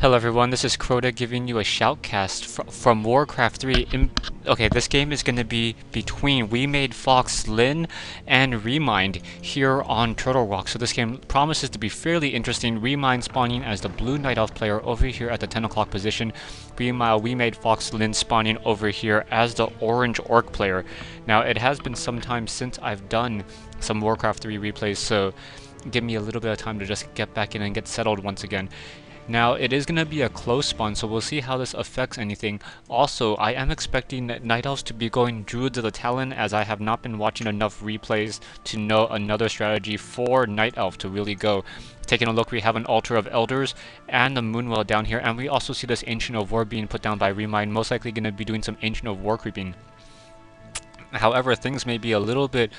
Hello everyone, this is Crota giving you a shoutcast from Warcraft 3. Okay, this game is going to be between We Made Fox Lyn and Remind here on Turtle Rock. So this game promises to be fairly interesting. Remind spawning as the Blue Night Elf player over here at the 10 o'clock position. Meanwhile, We Made Fox Lyn spawning over here as the Orange Orc player. Now, it has been some time since I've done some Warcraft 3 replays, so give me a little bit of time to just get back in and get settled once again. Now, it is going to be a close spawn, so we'll see how this affects anything. Also, I am expecting Night Elves to be going Druids of the Talon, as I have not been watching enough replays to know another strategy for Night Elf to really go. Taking a look, we have an Altar of Elders and the Moonwell down here, and we also see this Ancient of War being put down by Remind, most likely going to be doing some Ancient of War creeping. However, things may be a little bit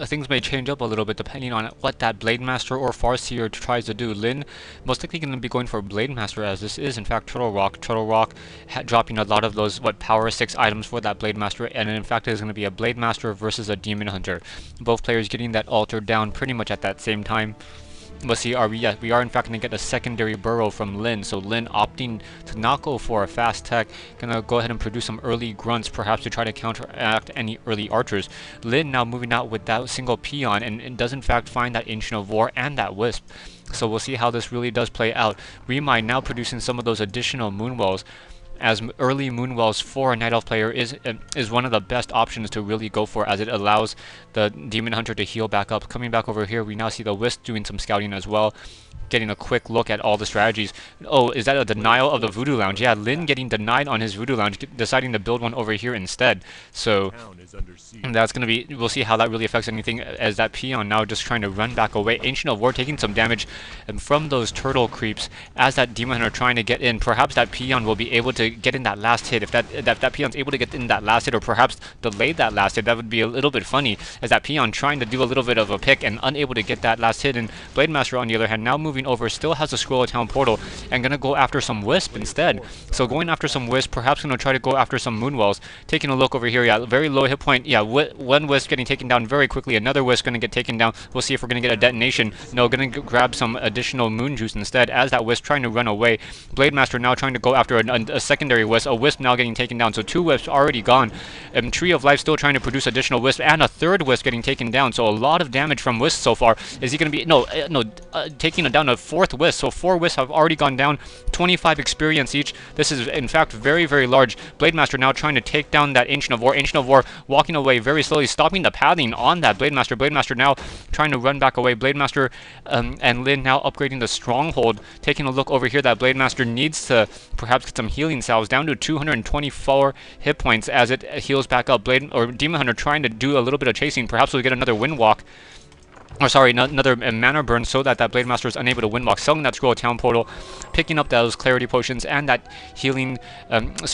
things may change up a little bit depending on what that Blademaster or Farseer tries to do. Lyn most likely going to be going for Blademaster, as this is in fact Turtle Rock. Turtle Rock dropping a lot of those power 6 items for that Blademaster, and in fact it is going to be a Blademaster versus a Demon Hunter. Both players getting that altar down pretty much at that same time. Let's see, we are in fact going to get a secondary burrow from Lyn, so Lyn opting to not go for a fast tech, gonna go ahead and produce some early grunts, perhaps to try to counteract any early archers. Lyn now moving out with that single peon, and does in fact find that Ancient of War and that Wisp. So we'll see how this really does play out. Remind now producing some of those additional Moonwells, as early Moonwells for a Night Elf player is one of the best options to really go for, as it allows the Demon Hunter to heal back up. Coming back over here, we now see the Wisp doing some scouting as well, getting a quick look at all the strategies. Oh, is that a denial of the Voodoo Lounge? Yeah, Lyn getting denied on his Voodoo Lounge, deciding to build one over here instead. So that's going to be, we'll see how that really affects anything, as that peon now just trying to run back away. Ancient of War taking some damage from those turtle creeps as that Demon Hunter trying to get in. Perhaps that peon will be able to get in that last hit. If that peon's able to get in that last hit, or perhaps delay that last hit, that would be a little bit funny, as that peon trying to do a little bit of a pick and unable to get that last hit. And Blademaster on the other hand now moving over, still has a Scroll of Town portal and gonna go after some Wisp instead. So going after some Wisp, perhaps gonna try to go after some Moonwells. Taking a look over here, yeah, very low hit point. Yeah, one Wisp getting taken down very quickly, another Wisp gonna get taken down. We'll see if we're gonna get a detonation. No, gonna grab some additional Moon Juice instead, as that Wisp trying to run away. Blademaster now trying to go after a secondary Wisp, a Wisp now getting taken down, so 2 Wisps already gone. Tree of Life still trying to produce additional Wisp, and a third Wisp getting taken down, so a lot of damage from Wisp so far. Is he gonna be, taking down a 4th Wisp, so 4 Wisps have already gone down, 25 experience each. This is in fact very, very large. Blademaster now trying to take down that Ancient of War. Ancient of War walking away very slowly, stopping the pathing on that Blademaster. Blademaster now trying to run back away. Blademaster and Lyn now upgrading the Stronghold. Taking a look over here, that Blademaster needs to perhaps get some healing salves, down to 224 hit points as it heals back up. Demon Hunter trying to do a little bit of chasing. Perhaps we'll get another Windwalk. Or sorry, another mana burn, so that Blademaster is unable to Windwalk, selling that Scroll of Town portal, picking up those Clarity Potions and that healing,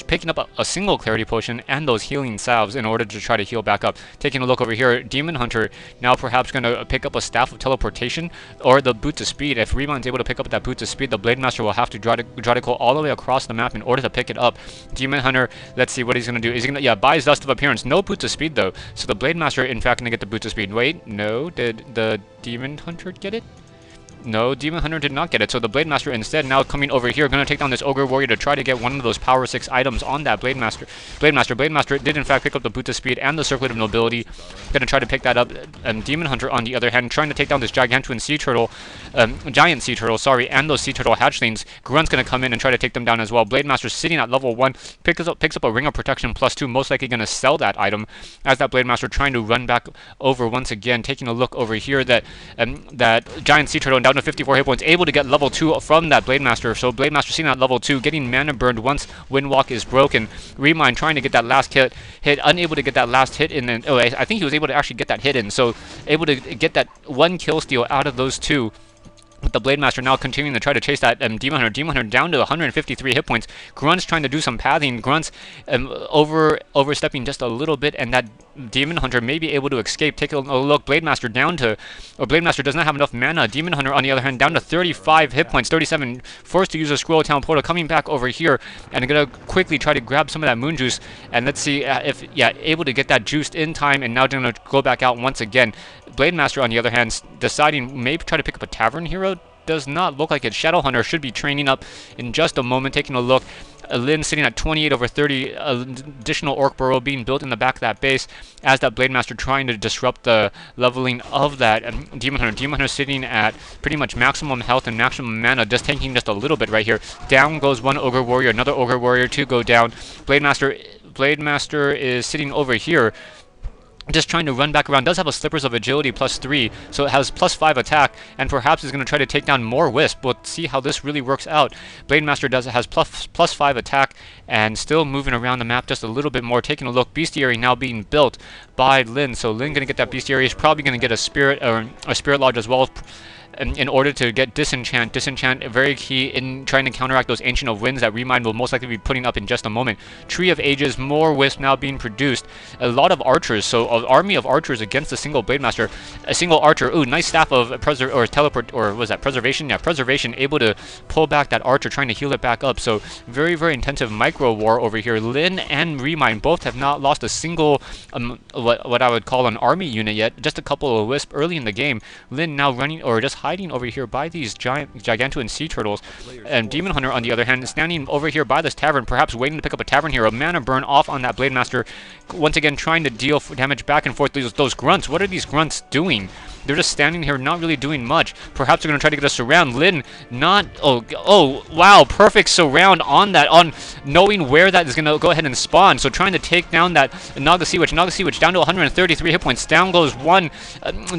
picking up a single Clarity Potion and those healing salves in order to try to heal back up. Taking a look over here, Demon Hunter now perhaps going to pick up a Staff of Teleportation or the Boots of Speed. If Remind's able to pick up that Boots of Speed, the Blademaster will have to try to go all the way across the map in order to pick it up. Demon Hunter, let's see what he's going to do. Is he going to, buys Dust of Appearance, no Boots of Speed though, so the Blademaster in fact going to get the Boots of Speed. Wait, no, did the Demon Hunter get it? No, Demon Hunter did not get it, so the Blademaster instead now coming over here, going to take down this Ogre Warrior to try to get one of those Power 6 items on that Blademaster did in fact pick up the Boot of Speed and the Circlet of Nobility. Going to try to pick that up. Demon Hunter on the other hand trying to take down this Giant Sea Turtle, and those Sea Turtle hatchlings. Grunt's going to come in and try to take them down as well. Blademaster sitting at level 1, picks up a Ring of Protection +2, most likely going to sell that item, as that Blademaster trying to run back over once again. Taking a look over here, that Giant Sea Turtle down to 54 hit points, able to get level 2 from that Blademaster. So Blademaster seeing that level 2, getting mana burned once Windwalk is broken. Remind trying to get that last hit, unable to get that last hit in. And, I think he was able to actually get that hit in, so able to get that 1 kill steal out of those 2. With the Blademaster now continuing to try to chase that Demon Hunter. Demon Hunter down to 153 hit points. Grunt's trying to do some pathing. Grunt's overstepping just a little bit, and that Demon Hunter may be able to escape. Take a look. Blademaster Blademaster does not have enough mana. Demon Hunter on the other hand down to 35 hit points, 37. Forced to use a Scroll of Town portal. Coming back over here and gonna quickly try to grab some of that Moon Juice. And let's see if able to get that juiced in time. And now gonna go back out once again. Blademaster on the other hand deciding maybe try to pick up a Tavern hero. does not look like it. Shadow Hunter should be training up in just a moment. Taking a look, Lin sitting at 28 over 30, additional Orc Burrow being built in the back of that base as that Blademaster trying to disrupt the leveling of that Demon Hunter. Demon Hunter sitting at pretty much maximum health and maximum mana, just tanking just a little bit right here. Down goes one Ogre Warrior, another Ogre Warrior to go down. Blademaster is sitting over here, just trying to run back around. Does have a Slippers of Agility +3, so it has +5 attack, and perhaps is going to try to take down more Wisp. We'll see how this really works out. Blademaster has +5 attack, and still moving around the map just a little bit more. Taking a look, Bestiary now being built by Lin, so Lin going to get that Bestiary. Is probably going to get a Spirit Lodge as well, in order to get Disenchant. Disenchant, very key in trying to counteract those Ancient of Winds that Remind will most likely be putting up in just a moment. Tree of Ages, more Wisp now being produced. A lot of archers, so an army of archers against a single Blademaster. A single archer, ooh, nice Staff of Preservation? Yeah, Preservation, able to pull back that archer, trying to heal it back up. So very, very intensive micro war over here. Lin and Remind both have not lost a single, what I would call an army unit yet. Just a couple of Wisp early in the game. Lin now running, or just hiding over here by these gigantuan sea turtles, and Demon Hunter on the other hand standing over here by this Tavern, perhaps waiting to pick up a Tavern Hero. Mana burn off on that Blademaster, once again trying to deal damage back and forth. Those grunts, what are these grunts doing? They're just standing here, not really doing much. Perhaps they're going to try to get a surround. Lin, not... Oh, wow, perfect surround on that, on knowing where that is going to go ahead and spawn. So trying to take down that Naga Sea Witch. Naga Sea Witch down to 133 hit points. Down goes one.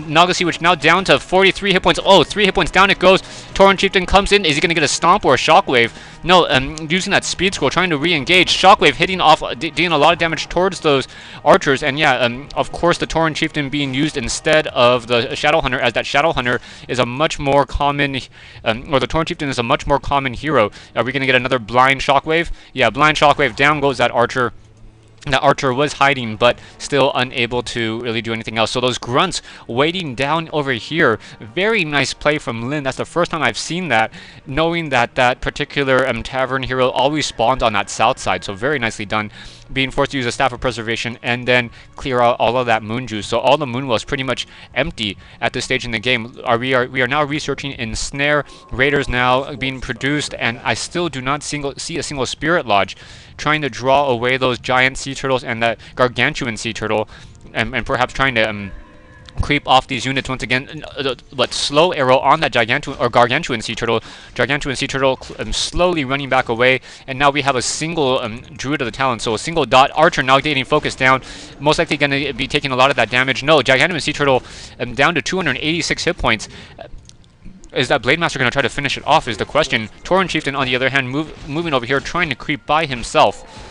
Naga Sea Witch now down to 43 hit points. Oh, 3 hit points down it goes. Tauren Chieftain comes in. Is he going to get a Stomp or a Shockwave? No, using that Speed Scroll, trying to re-engage. Shockwave hitting off, dealing a lot of damage towards those archers. And yeah, of course, the Tauren Chieftain being used instead of the Shadow Hunter, as that Shadow Hunter is a much more common, or the Tauren Chieftain is a much more common hero. Are we going to get another Blind Shockwave? Yeah, Blind Shockwave, down goes that archer. That archer was hiding, but still unable to really do anything else. So those grunts waiting down over here. Very nice play from Lin. That's the first time I've seen that, knowing that that particular Tavern hero always spawned on that south side. So very nicely done. Being forced to use a Staff of Preservation and then clear out all of that moon juice. So all the moon well is pretty much empty at this stage in the game. We are now researching in Snare. Raiders now being produced, and I still do not see a single Spirit Lodge, trying to draw away those giant sea turtles and that gargantuan sea turtle, and perhaps trying to creep off these units once again. But slow arrow on that gargantuan sea turtle. Gargantuan sea turtle slowly running back away, and now we have a single Druid of the Talon, so a single dot archer now getting focused down, most likely going to be taking a lot of that damage. No, gargantuan sea turtle down to 286 hit points. Is that Blademaster going to try to finish it off is the question. Tauren Chieftain, on the other hand, moving over here, trying to creep by himself.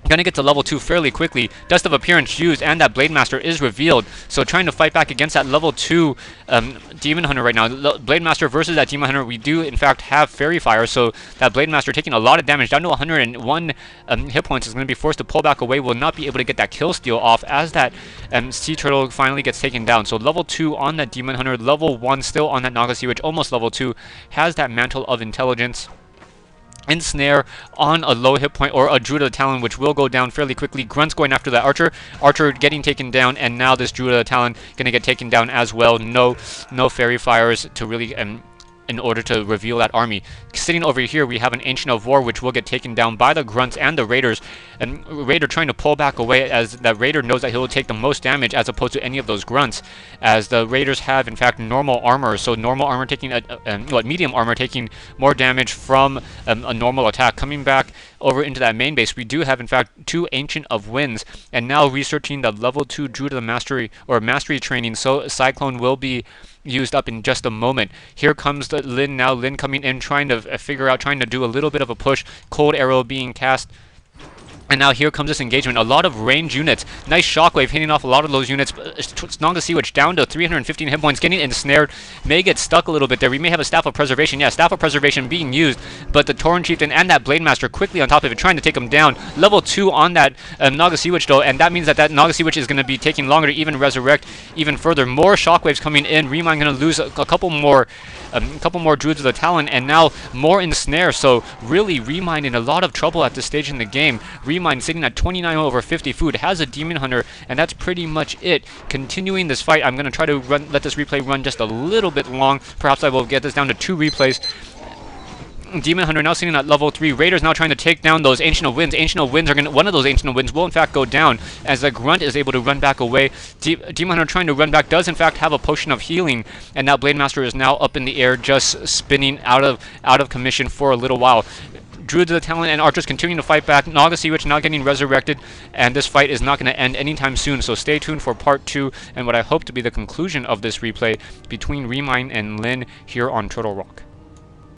Gonna get to level 2 fairly quickly. Dust of Appearance used, and that Blademaster is revealed. So trying to fight back against that level 2 Demon Hunter right now. Blademaster versus that Demon Hunter. We do, in fact, have Fairy Fire. So that Blademaster taking a lot of damage, down to 101 hit points, is going to be forced to pull back away. Will not be able to get that kill steal off as that Sea Turtle finally gets taken down. So level 2 on that Demon Hunter. Level 1 still on that Naga Sea Witch. Almost level 2. Has that Mantle of Intelligence. Ensnare on a low hit point, or a Druid of the Talon, which will go down fairly quickly. Grunts going after that Archer. Archer getting taken down, and now this Druid of the Talon going to get taken down as well. No Fairy Fires to really in order to reveal that army. Sitting over here, we have an Ancient of War, which will get taken down by the Grunts and the Raiders. And Raider trying to pull back away, as that Raider knows that he'll take the most damage as opposed to any of those Grunts, as the Raiders have, in fact, normal armor. So normal armor taking, medium armor taking more damage from a normal attack. Coming back over into that main base, we do have, in fact, 2 Ancient of Winds, and now researching the level 2 Druid of the Mastery, or Mastery training. So Cyclone will be used up in just a moment. Here comes the Lin now. Lin coming in, trying to trying to do a little bit of a push. Cold Arrow being cast. And now here comes this engagement. A lot of range units. Nice Shockwave hitting off a lot of those units. Naga Sea Witch down to 315 hit points, getting ensnared. May get stuck a little bit there. We may have a Staff of Preservation. Yeah, Staff of Preservation being used, but the Tauren Chieftain and that Blademaster quickly on top of it, trying to take him down. Level 2 on that Naga Sea Witch though, and that means that that Naga Sea Witch is going to be taking longer to even resurrect even further. More Shockwaves coming in. Remind going to lose a couple more Druids of the Talon, and now more ensnare. So really Remind in a lot of trouble at this stage in the game. Remind Remind sitting at 29 over 50 food, has a Demon Hunter, and that's pretty much it. Continuing this fight, I'm going to try to let this replay run just a little bit long. Perhaps I will get this down to 2 replays. Demon Hunter now sitting at level 3. Raiders now trying to take down those Ancient of Winds. Ancient of Winds are one of those Ancient of Winds will in fact go down as the Grunt is able to run back away. Demon Hunter trying to run back does in fact have a potion of healing, and now Blademaster is now up in the air, just spinning out of commission for a little while. Druids of the Talon and Archers continuing to fight back. Naga Sea Witch not getting resurrected, and this fight is not going to end anytime soon, so stay tuned for part 2 and what I hope to be the conclusion of this replay between Remind and Lin here on Turtle Rock.